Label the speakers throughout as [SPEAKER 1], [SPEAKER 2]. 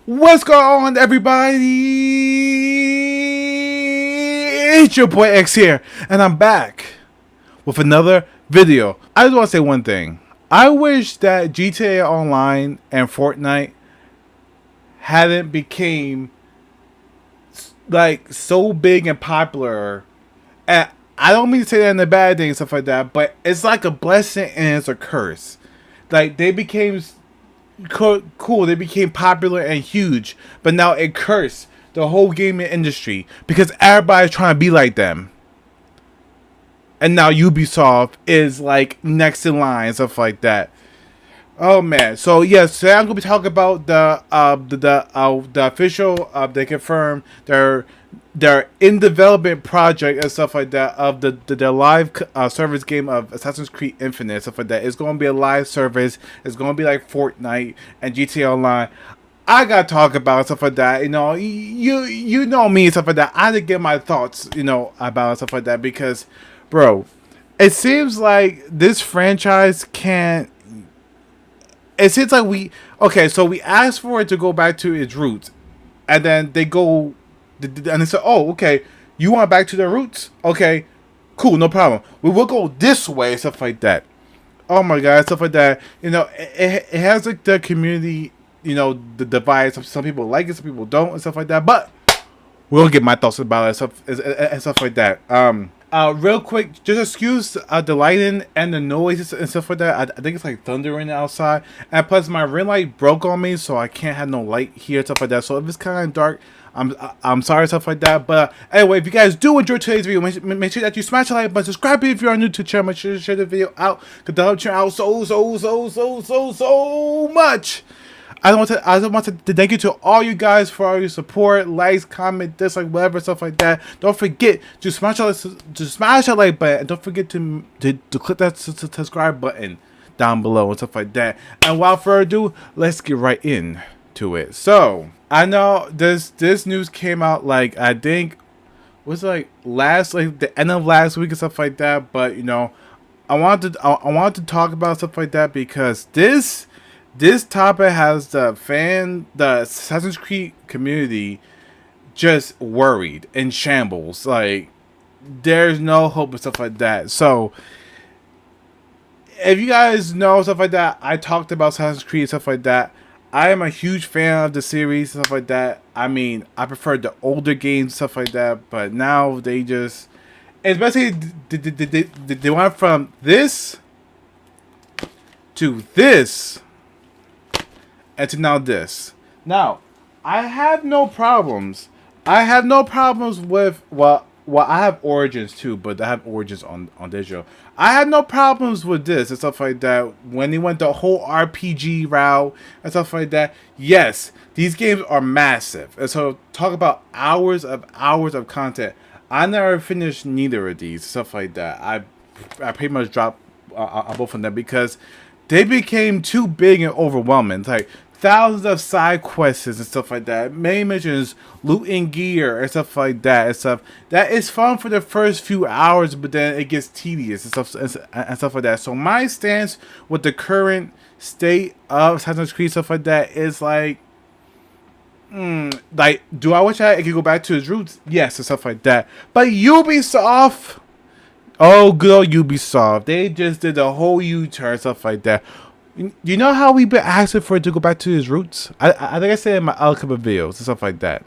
[SPEAKER 1] What's going on, everybody? It's your boy X here, and I'm back with another video. I just want to say one thing. I wish that GTA Online and Fortnite hadn't became like so big and popular. And I don't mean to say that in a bad thing and stuff like that, but it's like a blessing and it's a curse. Like they became cool, they became popular and huge, but now it cursed the whole gaming industry because everybody's trying to be like them. And now Ubisoft is like next in line and stuff like that. Oh man! So yes, today I'm gonna be talking about the official they confirmed their in development project and stuff like that of the live service game of Assassin's Creed Infinite and stuff like that. It's gonna be a live service. It's gonna be like Fortnite and GTA Online. I gotta talk about stuff like that. You know, you know me and stuff like that. I had to get my thoughts, about stuff like that because, bro, it seems like this franchise can't. It seems like so we asked for it to go back to its roots, and then they go, and they say, oh, okay, you want back to the roots? Okay, cool, no problem. We will go this way, stuff like that. Oh my god, stuff like that. It has like the community, the divide. Some people like it, some people don't, and stuff like that. But we'll get my thoughts about it, and stuff like that. Real quick, just excuse the lighting and the noises and stuff like that. I think it's like thundering outside, and plus my ring light broke on me, so I can't have no light here, stuff like that. So if it's kind of dark, I'm sorry, stuff like that. But anyway, if you guys do enjoy today's video, make sure that you smash the like button, subscribe if you are new to the channel, make sure to share the video out, because that'll help channel out so much. I just want to thank you to all you guys for all your support, likes, comment, dislike, whatever, stuff like that. Don't forget to smash that like button, and don't forget to click that subscribe button down below and stuff like that. And without further ado, let's get right into it. So I know this news came out like I think was like the end of last week and stuff like that. But I wanted to talk about stuff like that because this topic has the Assassin's Creed community just worried in shambles. Like, there's no hope and stuff like that. So, if you guys know stuff like that, I talked about Assassin's Creed and stuff like that. I am a huge fan of the series and stuff like that. I mean, I prefer the older games stuff like that, but now they just, especially they went from this to this. And to now this. Now, I have no problems. I have no problems with I have Origins too, but I have Origins on digital. I have no problems with this and stuff like that. When they went the whole RPG route and stuff like that. Yes, these games are massive. And so talk about hours of content. I never finished neither of these, stuff like that. I pretty much dropped both of them because they became too big and overwhelming. It's like thousands of side quests and stuff like that. Main missions, looting gear and stuff like that and stuff. That is fun for the first few hours, but then it gets tedious and stuff like that. So my stance with the current state of Assassin's Creed stuff like that is like, do I wish I could go back to its roots? Yes, and stuff like that. But Ubisoft. Oh, good old Ubisoft. They just did a whole U-turn, stuff like that. You know how we've been asking for it to go back to his roots? I think I said in my other couple of videos and stuff like that.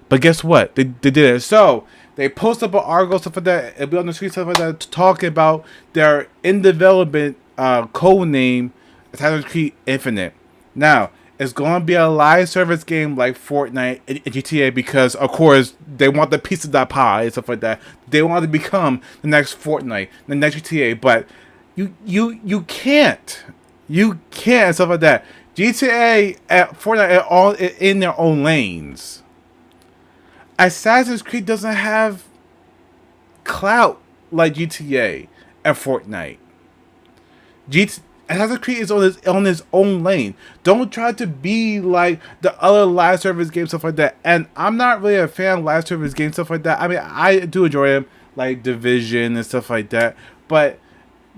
[SPEAKER 1] But guess what? They did it. So, they post up an article, stuff like that, and be on the street, stuff like that, talking about their in development code name, Assassin's Creed Infinite. Now, it's going to be a live service game like Fortnite and GTA because, of course, they want the piece of that pie and stuff like that. They want to become the next Fortnite, the next GTA, but you can't. You can't and stuff like that. GTA and Fortnite are all in their own lanes. Assassin's Creed doesn't have clout like GTA and Fortnite. Assassin's Creed is on his own lane. Don't try to be like the other live service games, stuff like that. And I'm not really a fan of live service games, stuff like that. I mean, I do enjoy them, like Division and stuff like that. But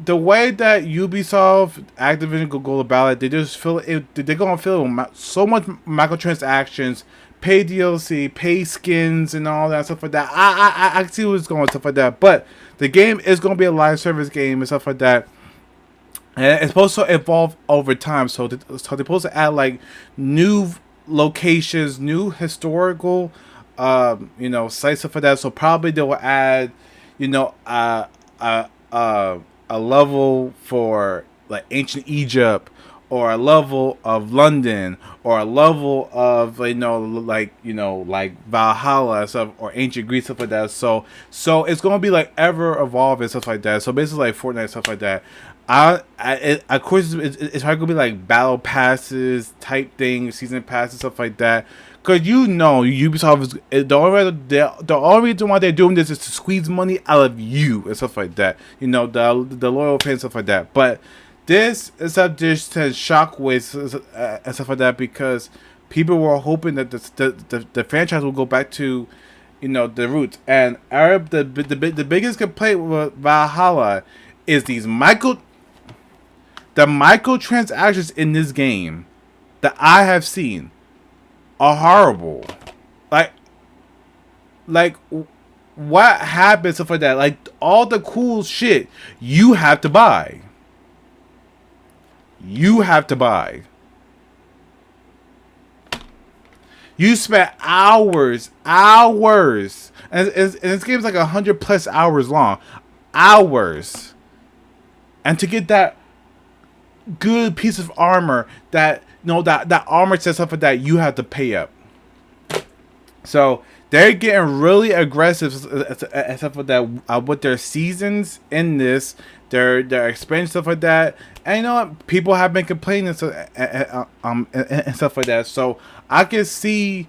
[SPEAKER 1] the way that Ubisoft, Activision go about it, they just feel it. They're gonna feel so much microtransactions, pay DLC, pay skins, and all that stuff like that. I see what's going on, stuff like that. But the game is gonna be a live service game and stuff like that. And it's supposed to evolve over time. So they're supposed to add like new locations, new historical, sites stuff like that. So probably they will add, you know, a level for like ancient Egypt, or a level of London, or a level of like Valhalla stuff, or ancient Greece stuff like that. So it's gonna be like ever evolving stuff like that. So basically like Fortnite stuff like that. Of course it's probably gonna be like battle passes type thing, season passes stuff like that. Cause Ubisoft is the only reason why they're doing this is to squeeze money out of you and stuff like that. The loyal fans stuff like that. But this is up just to shockwaves and stuff like that, because people were hoping that the franchise will go back to the roots. And Arab the biggest complaint with Valhalla is the microtransactions in this game that I have seen are horrible. Like what happens stuff like that? Like all the cool shit you have to buy. You have to buy. You spent hours, and this game's like 100+ hours long, and to get that good piece of armor, that armor says stuff like that, you have to pay up. So they're getting really aggressive and stuff like that with their seasons in this, their expansion stuff like that. And what? People have been complaining and stuff like that. So I can see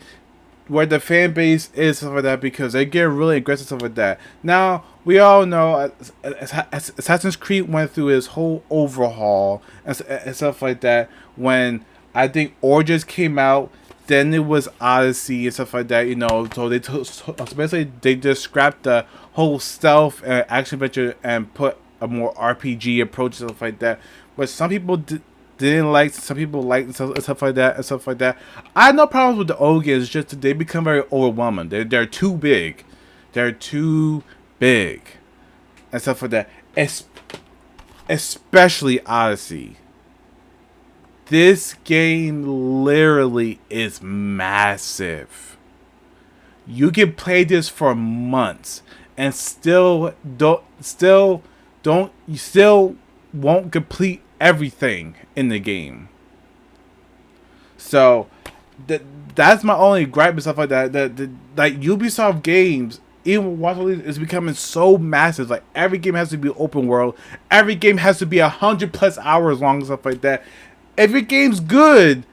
[SPEAKER 1] where the fan base is stuff like that, because they get really aggressive stuff like that. Now we all know Assassin's Creed went through its whole overhaul and stuff like that. When I think Origins came out, then it was Odyssey and stuff like that. So basically they just scrapped the whole stealth and action adventure and put a more RPG approach and stuff like that. But some people didn't like, some people liked stuff like that. I have no problems with the old games. It's just that they become very overwhelming. They're too big. They're too big and stuff like that. Especially Odyssey. This game literally is massive. You can play this for months and still won't complete everything in the game. So that's my only gripe and stuff like that. Like Ubisoft games, even Watch Dogs is becoming so massive. Like every game has to be open world. Every game has to be 100+ hours long and stuff like that. If your game's good,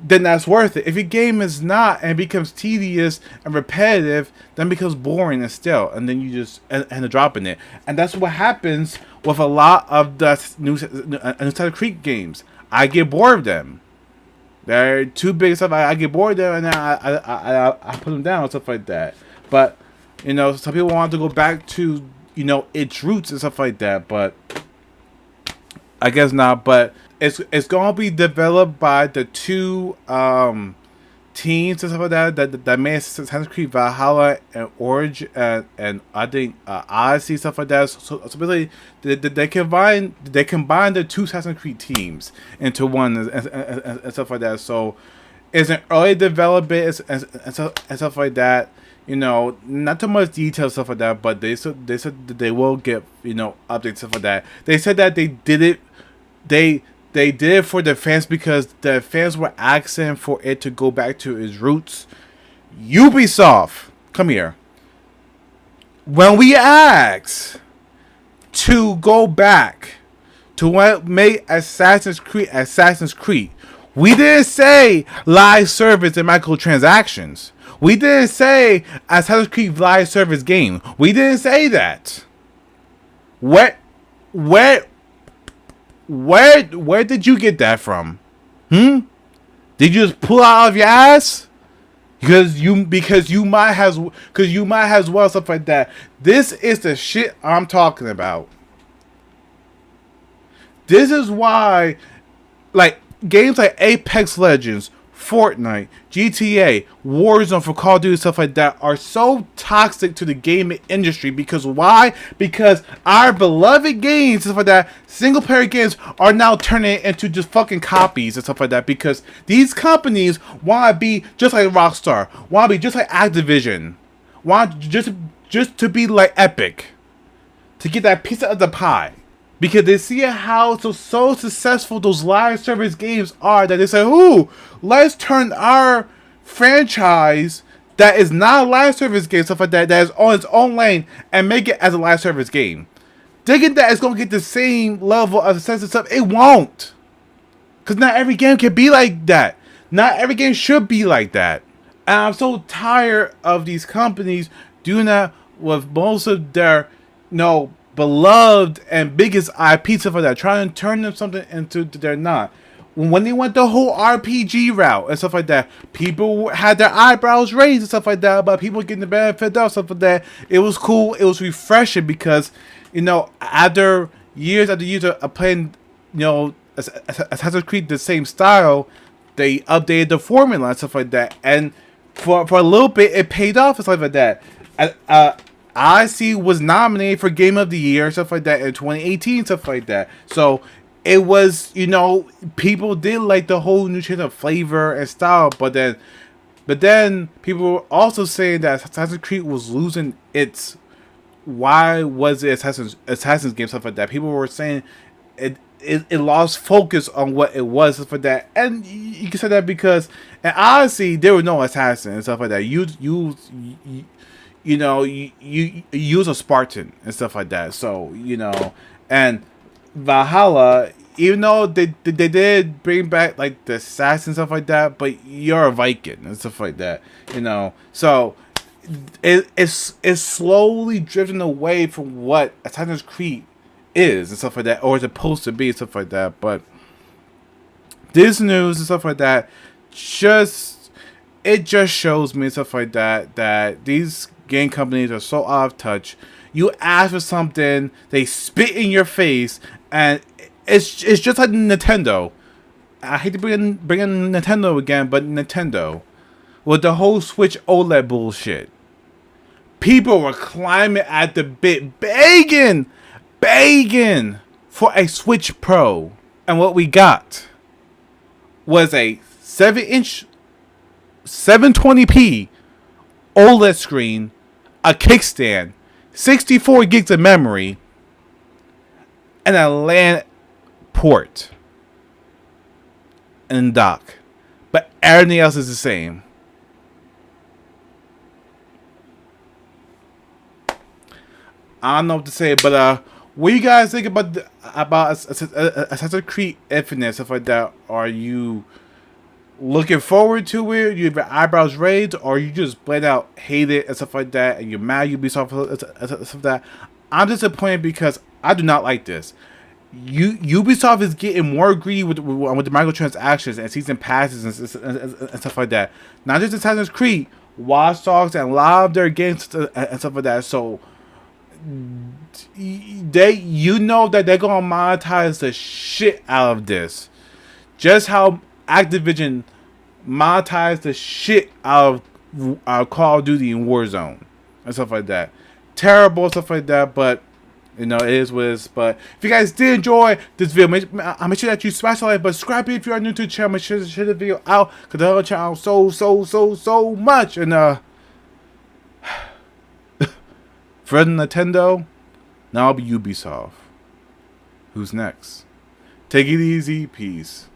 [SPEAKER 1] then that's worth it. If your game is not and it becomes tedious and repetitive, then it becomes boring and stale, and then you just end up dropping it. And that's what happens with a lot of the new Assassin's Creed games. I get bored of them. They're too big stuff. I get bored of them, and I put them down and stuff like that. But some people want to go back to its roots and stuff like that. But I guess not. But it's gonna be developed by the two teams and stuff like that made Assassin's Creed Valhalla and Origin and I think Odyssey, stuff like that. So basically they combine the two Assassin's Creed teams into one and stuff like that. So it's an early development and stuff like that. Not too much detail stuff like that, but they said that they will get updates stuff like that. They said that they did it. They did it for the fans because the fans were asking for it to go back to its roots. Ubisoft, come here. When we asked to go back to what made Assassin's Creed, we didn't say live service and microtransactions. We didn't say Assassin's Creed live service game. We didn't say that. Where did you get that from? Did you just pull out of your ass? Because you might as well stuff like that. This is the shit I'm talking about. This is why, like, games like Apex Legends, Fortnite, GTA, Warzone for Call of Duty, stuff like that are so toxic to the gaming industry. Because why? Because our beloved games, stuff like that, single player games are now turning into just fucking copies and stuff like that. Because these companies want to be just like Rockstar, want to be just like Activision, want just to be like Epic, to get that piece of the pie. Because they see how so successful those live service games are that they say, "Ooh, let's turn our franchise that is not a live service game, stuff like that, that is on its own lane, and make it as a live service game." Thinking that it's gonna get the same level of success and stuff, it won't. Cause not every game can be like that. Not every game should be like that. And I'm so tired of these companies doing that with most of their, beloved and biggest IP stuff like that, trying to turn them something into they're not. When they went the whole RPG route and stuff like that, people had their eyebrows raised and stuff like that about people getting the benefit of stuff like that. It was cool. It was refreshing because, after years of playing, Assassin's Creed the same style, they updated the formula and stuff like that. And for a little bit, it paid off and stuff like that. Odyssey was nominated for Game of the Year, stuff like that, in 2018, stuff like that. So it was, people did like the whole new change of flavor and style, but then people were also saying that Assassin's Creed was losing its why was it Assassin's game, stuff like that. People were saying it lost focus on what it was, stuff like that. And you can say that because in Odyssey there were no assassins and stuff like that. You use a Spartan and stuff like that. So, and Valhalla, even though they did bring back like the assassin and stuff like that, but you're a Viking and stuff like that, So it's slowly drifting away from what Assassin's Creed is and stuff like that, or is supposed to be and stuff like that. But this news and stuff like that just shows me and stuff like that these game companies are so out of touch. You ask for something, they spit in your face, and it's just like Nintendo. I hate to bring in Nintendo again, but Nintendo with the whole Switch OLED bullshit. People were climbing at the bit, begging for a Switch Pro, and what we got was a 7-inch 720p OLED screen, a kickstand, 64 gigs of memory, and a LAN port and dock. But everything else is the same. I don't know what to say, but what do you guys think about Assassin's Creed Infinite, stuff like that? Are you looking forward to it? You have your eyebrows raised, or you just blend out hate it and stuff like that, and you're mad Ubisoft and stuff like that? I'm disappointed because I do not like this. Ubisoft is getting more greedy with the microtransactions and season passes and stuff like that. Not just Assassin's Creed, Watch Dogs, and a lot of their games and stuff like that. So that they're gonna monetize the shit out of this. Just how Activision monetized the shit out of Call of Duty and Warzone and stuff like that. Terrible stuff like that, but it is what it is. But if you guys did enjoy this video, make sure that you smash the like button, subscribe if you are new to the channel, make sure to share the video out because the other channel so much. And for Nintendo, now it'll be Ubisoft. Who's next? Take it easy, peace.